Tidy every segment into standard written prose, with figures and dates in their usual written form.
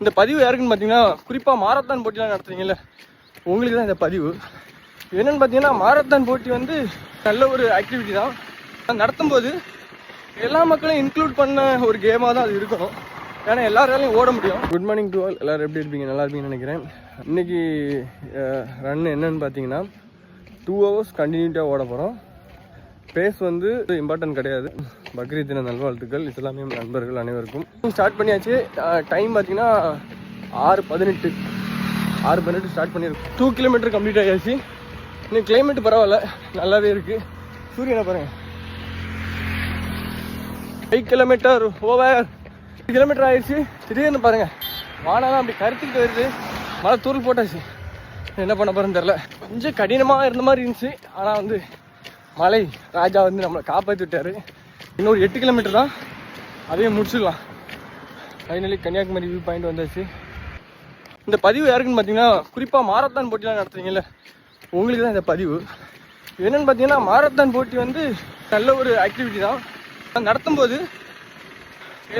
இந்த பதிவு யாருக்குன்னு பார்த்தீங்கன்னா குறிப்பாக மாரத்தான் போட்டிலாம் நடத்துறீங்கல்ல உங்களுக்கு தான் இந்த பதிவு. என்னென்னு பார்த்தீங்கன்னா மாரத்தான் போட்டி வந்து நல்ல ஒரு ஆக்டிவிட்டி தான். நடத்தும்போது எல்லா மக்களையும் இன்க்ளூட் பண்ண ஒரு கேமாக தான் அது இருக்கணும். ஏன்னா எல்லாராலையும் ஓட முடியும். Good morning to all. எல்லோரும் எப்படி இருப்பீங்க? நல்லா இருப்பீங்கன்னு நினைக்கிறேன். இன்றைக்கி ரன் என்னன்னு பார்த்தீங்கன்னா 2 hours கண்டினியூட்டாக ஓட போகிறோம். பேஸ் வந்து இம்பார்ட்டன்ட் கிடையாது. பக்ரீத் தின நல்வாழ்த்துக்கள் இஸ்லாமிய நண்பர்கள் அனைவருக்கும். ஸ்டார்ட் பண்ணியாச்சு. டைம் பார்த்தீங்கன்னா 6:18 ஸ்டார்ட் பண்ணியிருக்கோம். 2 kilometer கம்ப்ளீட் ஆகியாச்சு. இன்னும் கிளைமேட் பரவாயில்ல, நல்லாவே இருக்குது. சூரியனை பாருங்கள். 5 kilometer ஓவர் 5 kilometer ஆயிடுச்சு. திடீர்னு பாருங்கள் வானெல்லாம் அப்படி கருத்துக்கிட்டு வருது. மழை தூரல் போட்டாச்சு. என்ன பண்ண போகிறேன்னு தெரில. கொஞ்சம் கடினமாக இருந்த மாதிரி இருந்துச்சு. ஆனால் வந்து மலை ராஜா வந்து நம்மளை காப்பாற்றி விட்டார். இன்னொரு 8 kilometer தான், அதையும் முடிச்சிடலாம். ஃபைனலி கன்னியாகுமரி வியூ பாயிண்ட் வந்தாச்சு. இந்த பதிவு யாருக்குன்னு பார்த்தீங்கன்னா குறிப்பாக மாரத்தான் போட்டிலாம் நடத்துறீங்கல்ல உங்களுக்கு தான் இந்த பதிவு. என்னென்னு பார்த்தீங்கன்னா மாரத்தான் போட்டி வந்து நல்ல ஒரு ஆக்டிவிட்டி தான். நடத்தும்போது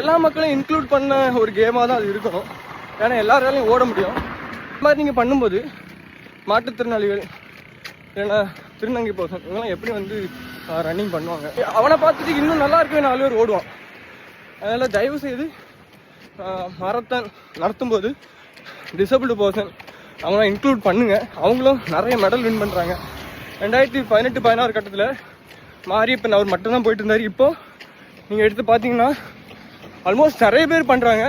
எல்லா மக்களையும் இன்க்ளூட் பண்ண ஒரு கேமாக தான் அது இருக்கணும். ஏன்னா எல்லாராலையும் ஓட முடியும். இந்த மாதிரி நீங்கள் பண்ணும்போது மாற்றுத்திறனாளிகள் இல்லைன்னா திருநங்கை பர்சன் இவங்கெல்லாம் எப்படி வந்து ரன்னிங் பண்ணுவாங்க. அவனை பார்த்துட்டு இன்னும் நல்லா இருக்கவே 4 பேர் ஓடுவான். அதனால் தயவுசெய்து மாரத்தான் நடத்தும்போது டிசபிள்டு பர்சன் அவங்களாம் இன்க்ளூட் பண்ணுங்கள். அவங்களும் நிறைய மெடல் வின் பண்ணுறாங்க. 2018-16 கட்டத்தில் மாரியப்பன் அவர் மட்டும்தான் போயிட்டு இருந்தார். இப்போது நீங்கள் எடுத்து பார்த்தீங்கன்னா ஆல்மோஸ்ட் நிறைய பேர் பண்ணுறாங்க.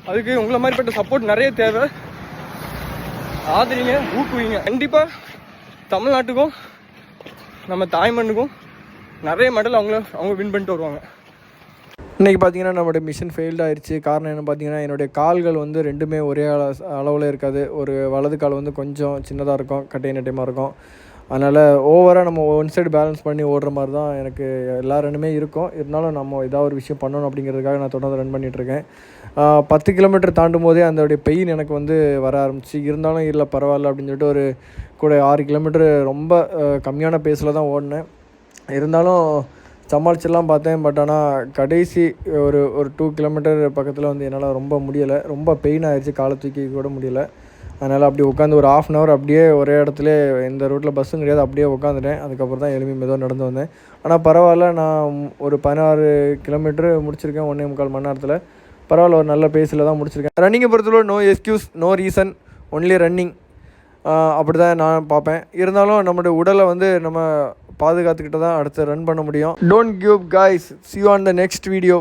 அதுக்கு உங்களை மாதிரிப்பட்ட சப்போர்ட் நிறைய தேவை. ஆதரிங்க, ஊக்குவிங்க. கண்டிப்பாக தமிழ்நாட்டுக்கும் நம்ம தாய்மண்ணுக்கும் நிறைய மெடல் அவங்க வின் பண்ணிட்டு வருவாங்க. இன்றைக்கி பார்த்தீங்கன்னா நம்மளுடைய மிஷன் ஃபெயில்ட் ஆயிடுச்சு. காரணம் என்ன பார்த்தீங்கன்னா என்னுடைய கால்கள் வந்து ரெண்டுமே ஒரே அளவில் இருக்காது. ஒரு வலது கால் வந்து கொஞ்சம் சின்னதாக இருக்கும், கட்டை நட்டையமாக இருக்கும். அதனால் ஓவராக நம்ம ஒன் சைடு பேலன்ஸ் பண்ணி ஓடுற மாதிரி தான் எனக்கு எல்லா ரன்னுமே இருக்கும். இருந்தாலும் நம்ம ஏதாவது ஒரு விஷயம் பண்ணணும் அப்படிங்கிறதுக்காக நான் தொடர்ந்து ரன் பண்ணிகிட்ருக்கேன். 10 kilometer தாண்டும் போதே அதோடைய பெயின் எனக்கு வந்து வர ஆரம்பிச்சு. இருந்தாலும் இல்லை பரவாயில்ல அப்படின்னு சொல்லிட்டு ஒரு கூட 6 kilometer ரொம்ப கம்மியான பேஸில் தான் ஓடினேன். இருந்தாலும் சமாளிச்சிடலாம் பார்த்தேன். பட் ஆனால் கடைசி ஒரு 2 kilometer பக்கத்தில் வந்து என்னால் ரொம்ப முடியலை. ரொம்ப பெயின் ஆகிடுச்சு, காலை தூக்கி கூட முடியலை. அதனால் அப்படி உட்காந்து ஒரு 1/2 hour அப்படியே ஒரே இடத்துல, இந்த ரூட்டில் பஸ்ஸும் கிடையாது, அப்படியே உட்காந்துட்டேன். அதுக்கப்புறம் தான் எலும்பி மெதுவாக நடந்து வந்தேன். ஆனால் பரவாயில்ல, நான் ஒரு 16 kilometer முடிச்சிருக்கேன் 1.25 மணி நேரத்தில். பரவாயில்ல, ஒரு நல்ல பேஸில் தான் முடிச்சிருக்கேன். ரன்னிங்கை பொறுத்தவரை no excuse, no reason, only running. அப்படி தான் நான் பார்ப்பேன். இருந்தாலும் நம்மளுடைய உடலை வந்து நம்ம பாதுகாத்துக்கிட்டு தான் அடுத்து ரன் பண்ண முடியும். Don't give guys. see you on the next video.